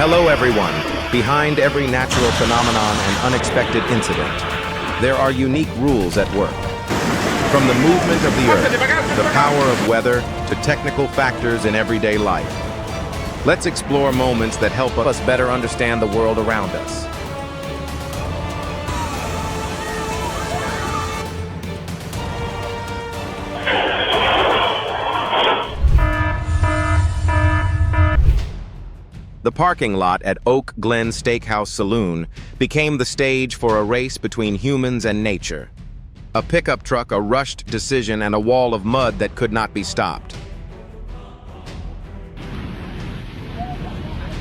Hello everyone. Behind every natural phenomenon and unexpected incident, there are unique rules at work. From the movement of the earth, the power of weather, to technical factors in everyday life. Let's explore moments that help us better understand the world around us. The parking lot at Oak Glen Steakhouse Saloon became the stage for a race between humans and nature. A pickup truck, a rushed decision, and a wall of mud that could not be stopped.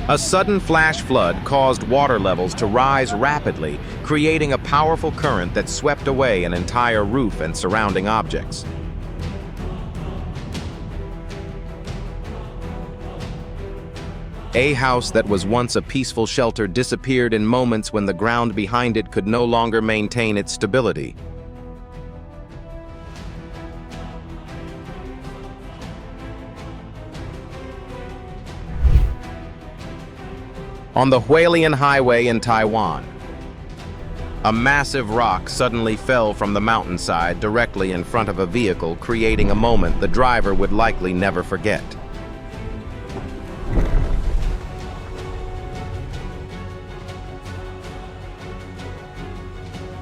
A sudden flash flood caused water levels to rise rapidly, creating a powerful current that swept away an entire roof and surrounding objects. A house that was once a peaceful shelter disappeared in moments when the ground behind it could no longer maintain its stability. On the Hualien Highway in Taiwan, a massive rock suddenly fell from the mountainside directly in front of a vehicle, creating a moment the driver would likely never forget.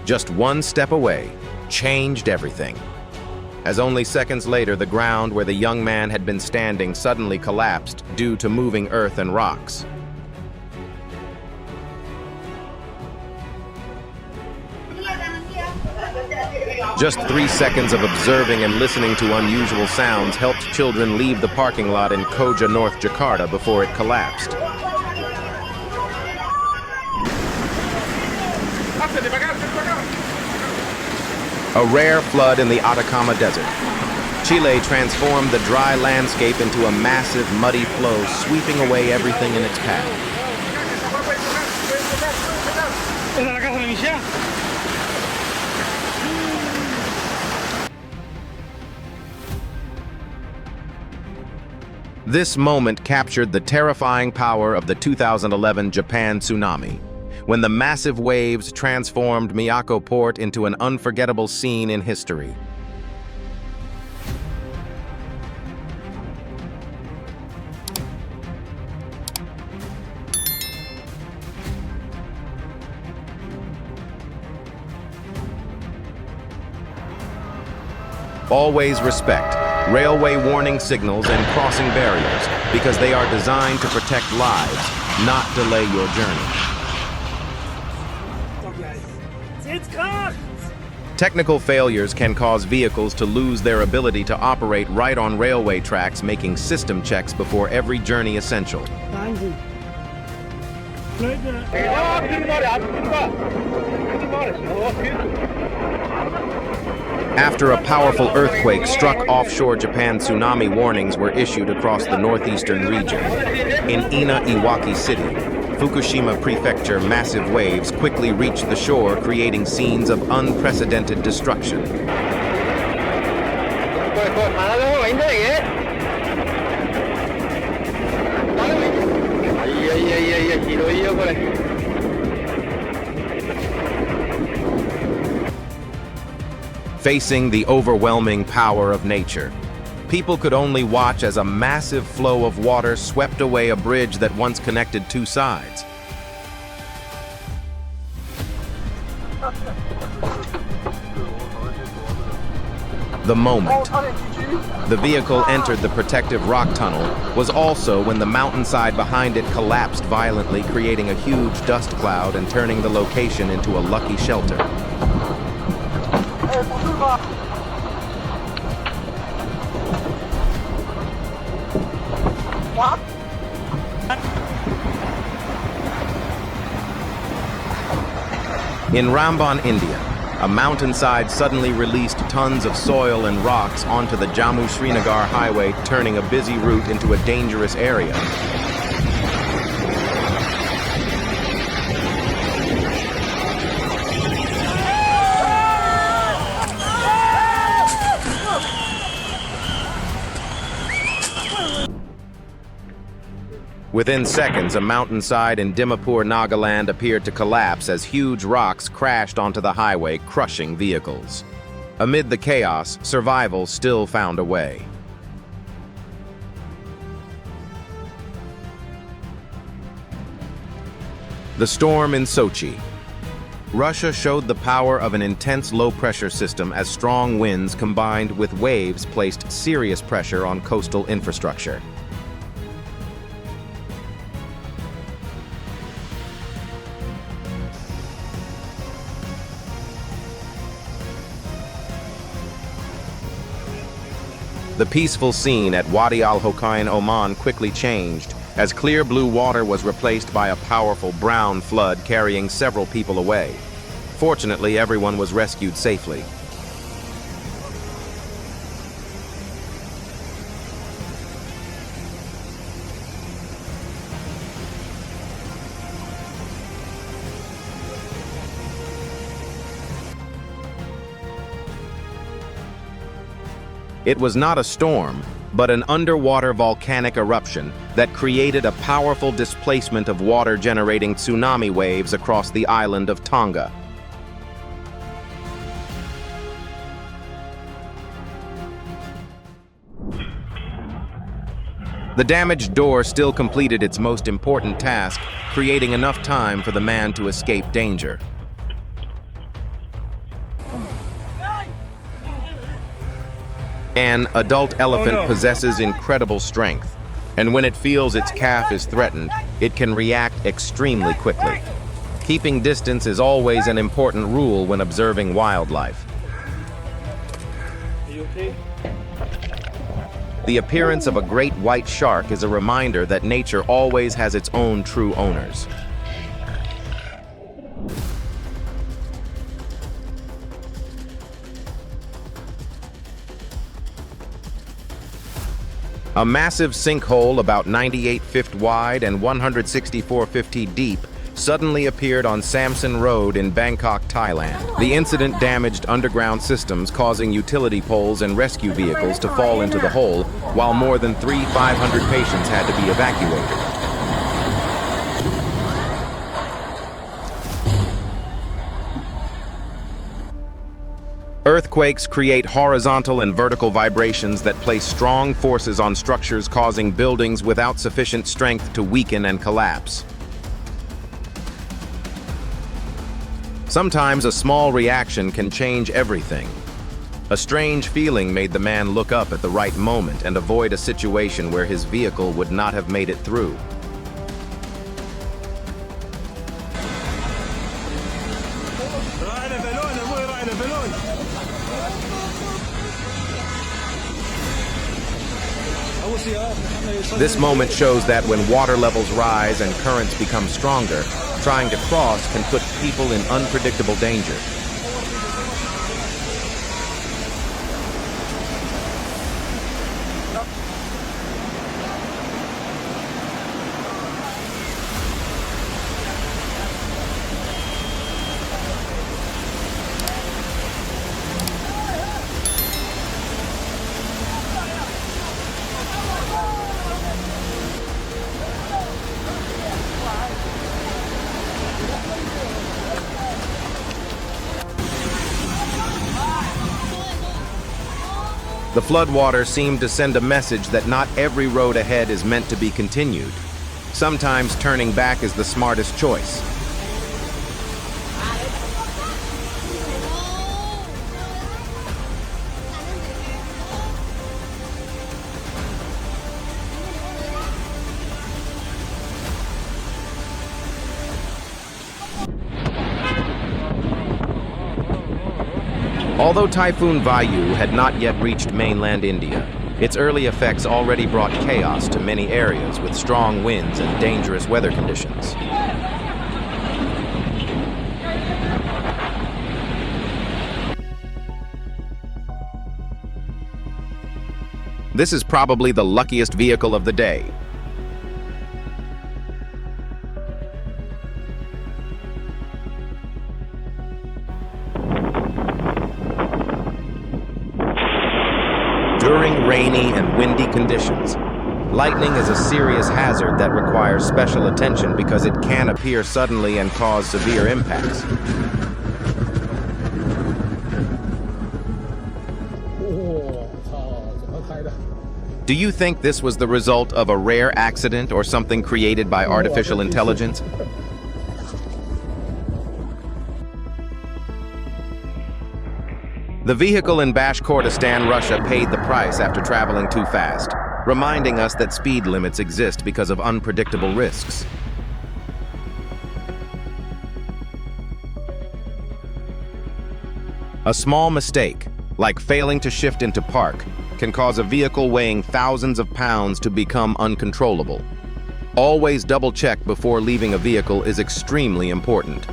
Just one step away changed everything, as only seconds later the ground where the young man had been standing suddenly collapsed due to moving earth and rocks. Just 3 seconds of observing and listening to unusual sounds helped children leave the parking lot in Koja, North Jakarta before it collapsed. A rare flood in the Atacama Desert. Chile transformed the dry landscape into a massive muddy flow, sweeping away everything in its path. This moment captured the terrifying power of the 2011 Japan tsunami, when the massive waves transformed Miyako Port into an unforgettable scene in history. Always respect railway warning signals and crossing barriers, because they are designed to protect lives, not delay your journey. Technical failures can cause vehicles to lose their ability to operate right on railway tracks, making system checks before every journey essential. After a powerful earthquake struck offshore Japan, tsunami warnings were issued across the northeastern region. In Ina Iwaki City, Fukushima Prefecture, massive waves quickly reached the shore, creating scenes of unprecedented destruction. Facing the overwhelming power of nature, people could only watch as a massive flow of water swept away a bridge that once connected two sides. The moment the vehicle entered the protective rock tunnel was also when the mountainside behind it collapsed violently, creating a huge dust cloud and turning the location into a lucky shelter. In Ramban, India, a mountainside suddenly released tons of soil and rocks onto the Jammu-Srinagar highway, turning a busy route into a dangerous area. Within seconds, a mountainside in Dimapur, Nagaland appeared to collapse as huge rocks crashed onto the highway, crushing vehicles. Amid the chaos, survival still found a way. The storm in Sochi. Russia showed the power of an intense low-pressure system as strong winds combined with waves placed serious pressure on coastal infrastructure. The peaceful scene at Wadi al-Hokain, Oman quickly changed as clear blue water was replaced by a powerful brown flood carrying several people away. Fortunately, everyone was rescued safely. It was not a storm, but an underwater volcanic eruption that created a powerful displacement of water generating tsunami waves across the island of Tonga. The damaged door still completed its most important task, creating enough time for the man to escape danger. An adult elephant possesses incredible strength, and when it feels its calf is threatened, it can react extremely quickly. Keeping distance is always an important rule when observing wildlife. Are you okay? The appearance of a great white shark is a reminder that nature always has its own true owners. A massive sinkhole about 98 feet wide and 164 feet deep suddenly appeared on Samson Road in Bangkok, Thailand. The incident damaged underground systems, causing utility poles and rescue vehicles to fall into the hole, while more than 500 patients had to be evacuated. Earthquakes create horizontal and vertical vibrations that place strong forces on structures, causing buildings without sufficient strength to weaken and collapse. Sometimes a small reaction can change everything. A strange feeling made the man look up at the right moment and avoid a situation where his vehicle would not have made it through. This moment shows that when water levels rise and currents become stronger, trying to cross can put people in unpredictable danger. The floodwater seemed to send a message that not every road ahead is meant to be continued. Sometimes turning back is the smartest choice. Although Typhoon Vayu had not yet reached mainland India, its early effects already brought chaos to many areas with strong winds and dangerous weather conditions. This is probably the luckiest vehicle of the day. During rainy and windy conditions, Lightning is a serious hazard that requires special attention because it can appear suddenly and cause severe impacts. Do you think this was the result of a rare accident or something created by artificial intelligence? The vehicle in Bashkortostan, Russia paid the price after traveling too fast, reminding us that speed limits exist because of unpredictable risks. A small mistake, like failing to shift into park, can cause a vehicle weighing thousands of pounds to become uncontrollable. Always double-check before leaving a vehicle is extremely important.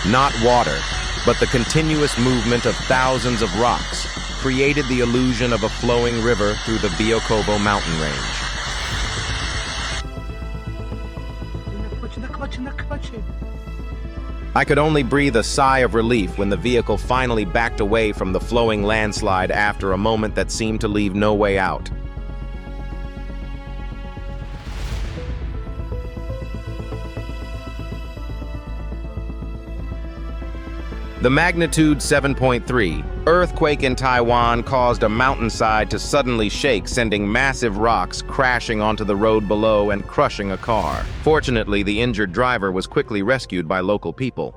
Not water, but the continuous movement of thousands of rocks created the illusion of a flowing river through the Biokovo mountain range. I could only breathe a sigh of relief when the vehicle finally backed away from the flowing landslide after a moment that seemed to leave no way out. The magnitude 7.3 earthquake in Taiwan caused a mountainside to suddenly shake, sending massive rocks crashing onto the road below and crushing a car. Fortunately, the injured driver was quickly rescued by local people.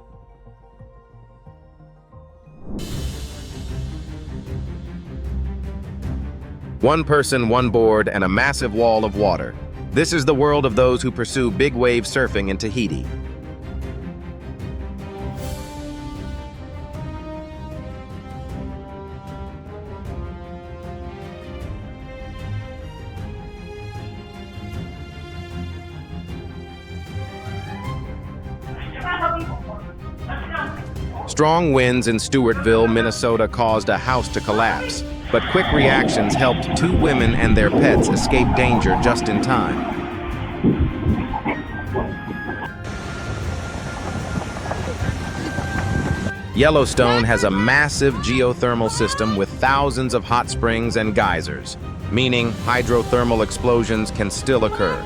One person, one board, and a massive wall of water. This is the world of those who pursue big wave surfing in Tahiti. Strong winds in Stewartville, Minnesota caused a house to collapse, but quick reactions helped 2 women and their pets escape danger just in time. Yellowstone has a massive geothermal system with thousands of hot springs and geysers, meaning hydrothermal explosions can still occur.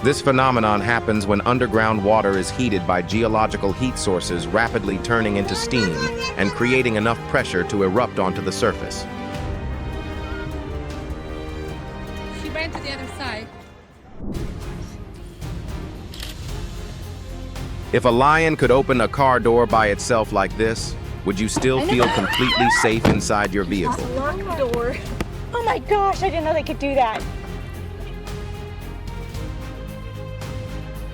This phenomenon happens when underground water is heated by geological heat sources rapidly turning into steam and creating enough pressure to erupt onto the surface. She ran to the other side. If a lion could open a car door by itself like this, would you still feel completely safe inside your vehicle? Lock the door. Oh my gosh, I didn't know they could do that.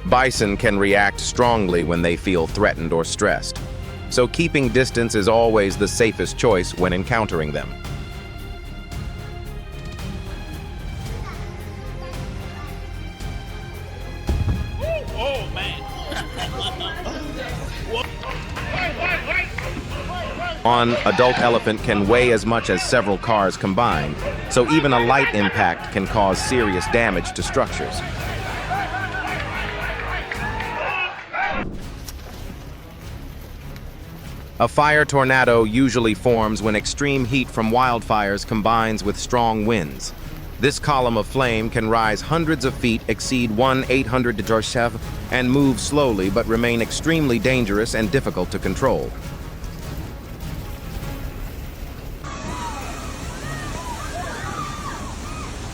Bison can react strongly when they feel threatened or stressed, so keeping distance is always the safest choice when encountering them. Oh, man. One adult elephant can weigh as much as several cars combined, so even a light impact can cause serious damage to structures. A fire tornado usually forms when extreme heat from wildfires combines with strong winds. This column of flame can rise hundreds of feet, exceed 1/800 and move slowly but remain extremely dangerous and difficult to control.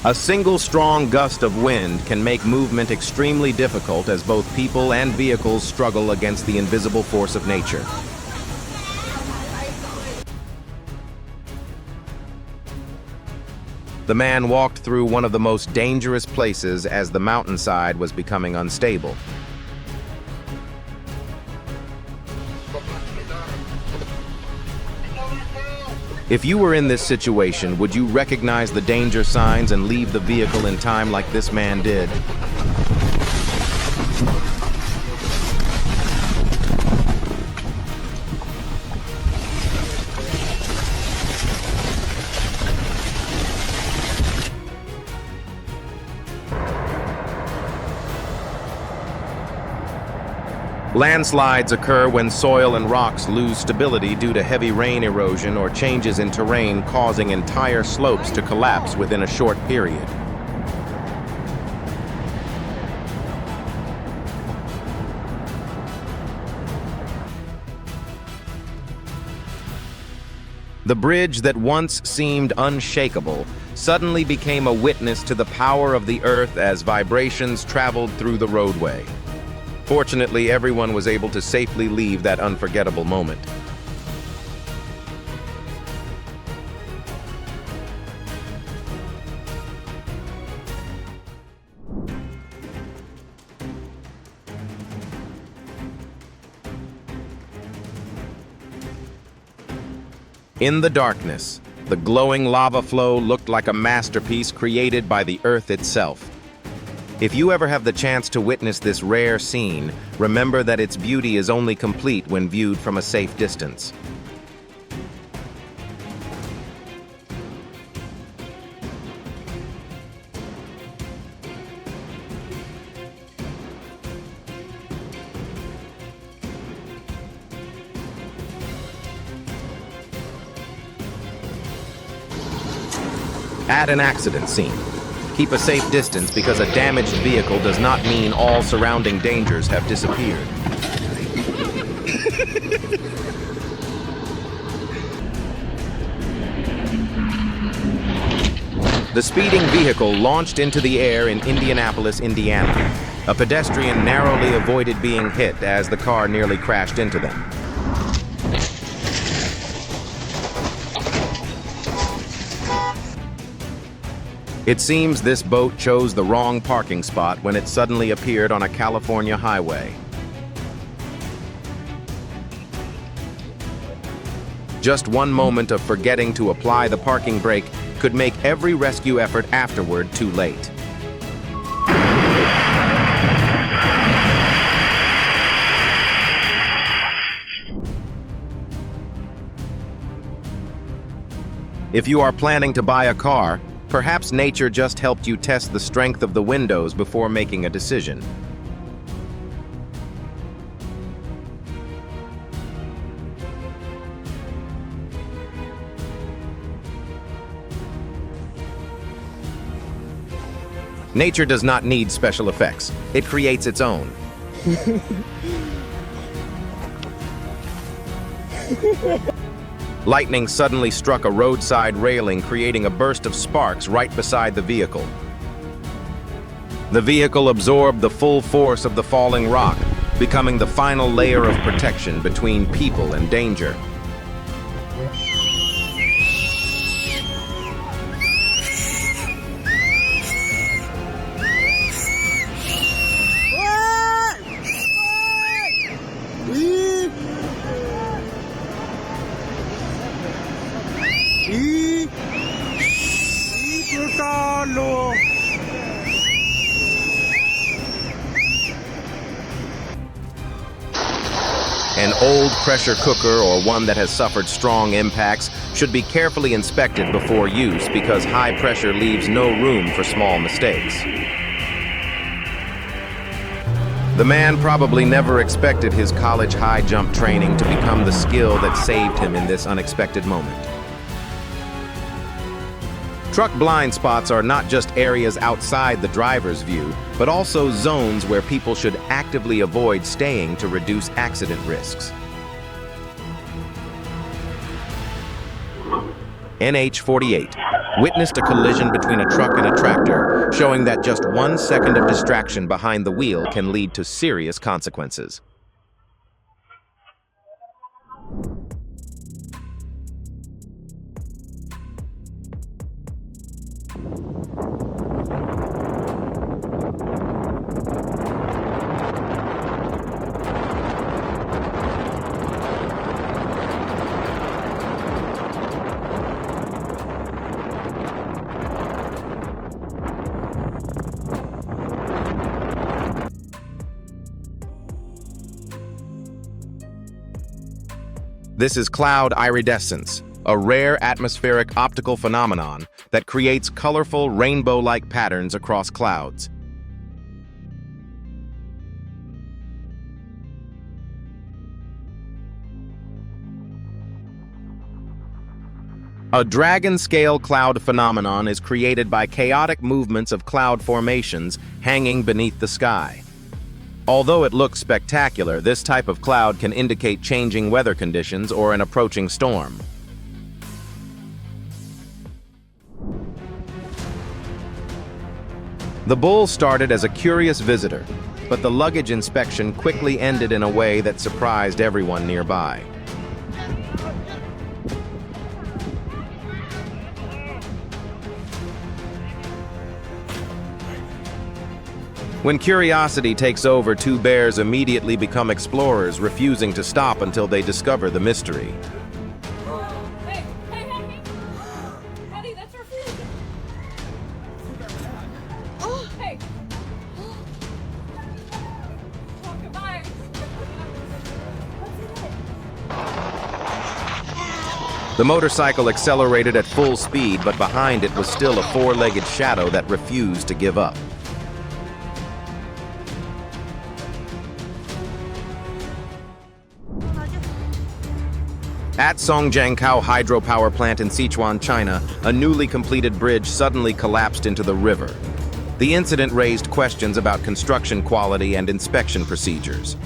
A single strong gust of wind can make movement extremely difficult as both people and vehicles struggle against the invisible force of nature. The man walked through one of the most dangerous places as the mountainside was becoming unstable. If you were in this situation, would you recognize the danger signs and leave the vehicle in time like this man did? Landslides occur when soil and rocks lose stability due to heavy rain erosion or changes in terrain, causing entire slopes to collapse within a short period. The bridge that once seemed unshakable suddenly became a witness to the power of the earth as vibrations traveled through the roadway. Fortunately, everyone was able to safely leave that unforgettable moment. In the darkness, the glowing lava flow looked like a masterpiece created by the earth itself. If you ever have the chance to witness this rare scene, remember that its beauty is only complete when viewed from a safe distance. At an accident scene, keep a safe distance because a damaged vehicle does not mean all surrounding dangers have disappeared. The speeding vehicle launched into the air in Indianapolis, Indiana. A pedestrian narrowly avoided being hit as the car nearly crashed into them. It seems this boat chose the wrong parking spot when it suddenly appeared on a California highway. Just one moment of forgetting to apply the parking brake could make every rescue effort afterward too late. If you are planning to buy a car, perhaps nature just helped you test the strength of the windows before making a decision. Nature does not need special effects. It creates its own. Lightning suddenly struck a roadside railing, creating a burst of sparks right beside the vehicle. The vehicle absorbed the full force of the falling rock, becoming the final layer of protection between people and danger. An old pressure cooker or one that has suffered strong impacts should be carefully inspected before use because high pressure leaves no room for small mistakes. The man probably never expected his college high jump training to become the skill that saved him in this unexpected moment. Truck blind spots are not just areas outside the driver's view, but also zones where people should actively avoid staying to reduce accident risks. NH-48 witnessed a collision between a truck and a tractor, showing that just 1 second of distraction behind the wheel can lead to serious consequences. This is cloud iridescence, a rare atmospheric optical phenomenon that creates colorful rainbow-like patterns across clouds. A dragon-scale cloud phenomenon is created by chaotic movements of cloud formations hanging beneath the sky. Although it looks spectacular, this type of cloud can indicate changing weather conditions or an approaching storm. The bull started as a curious visitor, but the luggage inspection quickly ended in a way that surprised everyone nearby. When curiosity takes over, two bears immediately become explorers, refusing to stop until they discover the mystery. Hey, honey. Honey, that's our food. Oh, hey. Oh, goodbye. The motorcycle accelerated at full speed, but behind it was still a four-legged shadow that refused to give up. At Songjiangkou hydropower plant in Sichuan, China, a newly completed bridge suddenly collapsed into the river. The incident raised questions about construction quality and inspection procedures.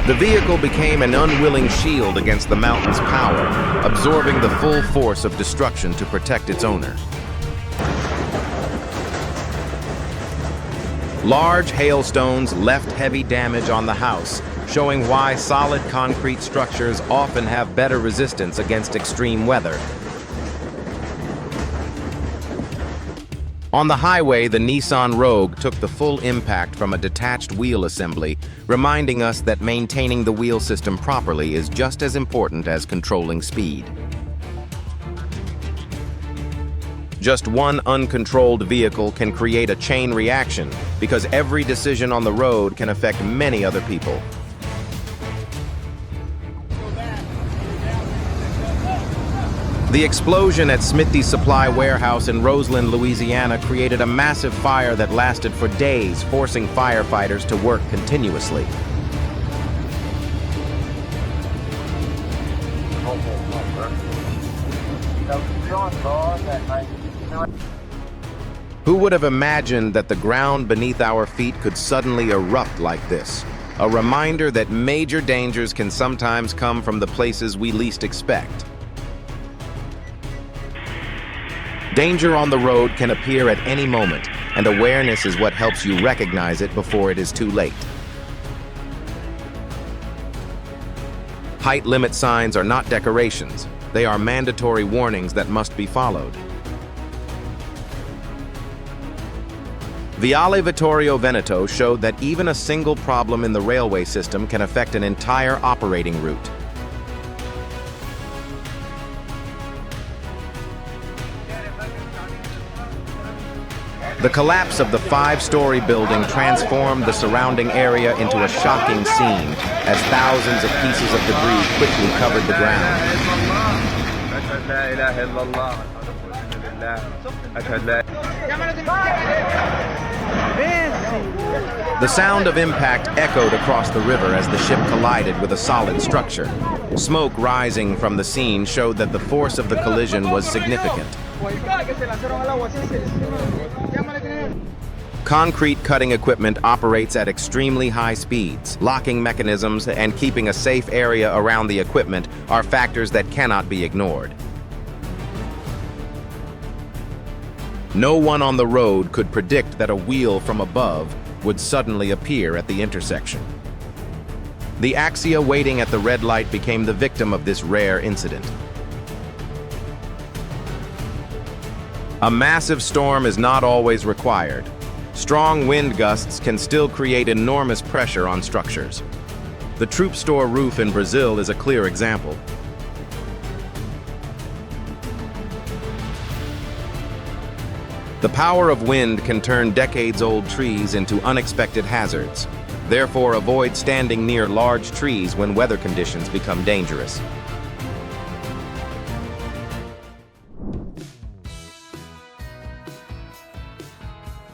The vehicle became an unwilling shield against the mountain's power, absorbing the full force of destruction to protect its owner. Large hailstones left heavy damage on the house, showing why solid concrete structures often have better resistance against extreme weather. On the highway, the Nissan Rogue took the full impact from a detached wheel assembly, reminding us that maintaining the wheel system properly is just as important as controlling speed. Just one uncontrolled vehicle can create a chain reaction, because every decision on the road can affect many other people. The explosion at Smithy's Supply Warehouse in Roseland, Louisiana created a massive fire that lasted for days, forcing firefighters to work continuously. Who would have imagined that the ground beneath our feet could suddenly erupt like this? A reminder that major dangers can sometimes come from the places we least expect. Danger on the road can appear at any moment, and awareness is what helps you recognize it before it is too late. Height limit signs are not decorations. They are mandatory warnings that must be followed. Viale Vittorio Veneto showed that even a single problem in the railway system can affect an entire operating route. The collapse of the five-story building transformed the surrounding area into a shocking scene as thousands of pieces of debris quickly covered the ground. The sound of impact echoed across the river as the ship collided with a solid structure. Smoke rising from the scene showed that the force of the collision was significant. Concrete cutting equipment operates at extremely high speeds. Locking mechanisms and keeping a safe area around the equipment are factors that cannot be ignored. No one on the road could predict that a wheel from above would suddenly appear at the intersection. The Axia waiting at the red light became the victim of this rare incident. A massive storm is not always required. Strong wind gusts can still create enormous pressure on structures. The Troop Store roof in Brazil is a clear example. The power of wind can turn decades-old trees into unexpected hazards. Therefore, avoid standing near large trees when weather conditions become dangerous.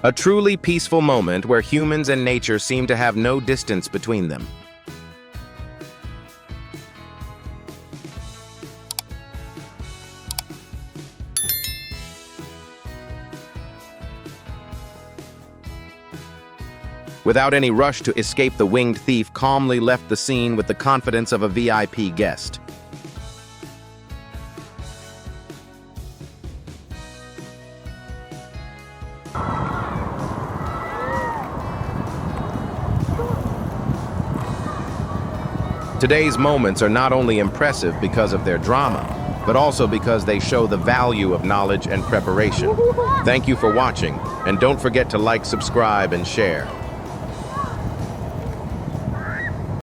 A truly peaceful moment where humans and nature seem to have no distance between them. Without any rush to escape, the winged thief calmly left the scene with the confidence of a VIP guest. Today's moments are not only impressive because of their drama, but also because they show the value of knowledge and preparation. Thank you for watching, and don't forget to like, subscribe, and share.